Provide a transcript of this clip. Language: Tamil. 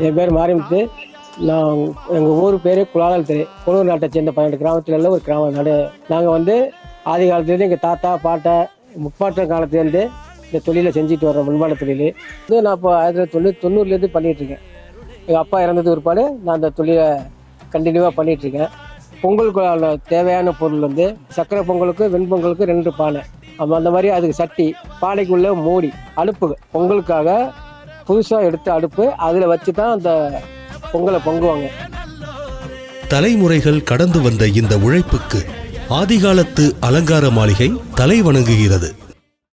என் பேர் மாரிமுத்து. நான் எங்கள் ஊர் பேர் குலாலல் தெரு. குளூர் நாட்டை சேர்ந்த 12 கிராமத்தில் உள்ள ஒரு கிராமம் நாடு. நாங்கள் ஆதி காலத்துலேருந்து எங்கள் தாத்தா பாட்டை முப்பாட்ட காலத்துலேருந்து இந்த தொழிலை செஞ்சுட்டு வர்றோம். முன்பான தொழில் நான் இப்போ 1990 பண்ணிகிட்ருக்கேன். எங்கள் அப்பா இறந்தது பிற்பாடு நான் அந்த தொழிலை கண்டினியூவாக பண்ணிகிட்ருக்கேன். பொங்கலுக்கு தேவையான பொருள் சக்கரை பொங்கலுக்கு வெண்பொங்கலுக்கு 2 பானை, அந்த மாதிரி அதுக்கு சட்டி, பானைக்குள்ளே மூடி, அடுப்பு பொங்கலுக்காக புதுசாக எடுத்த அடுப்பு, அதில் வச்சு தான் அந்த பொங்கலை பொங்குவாங்க. தலைமுறைகள் கடந்து வந்த இந்த உழைப்புக்கு ஆதிகாலத்து அலங்கார மாளிகை தலை வணங்குகிறது.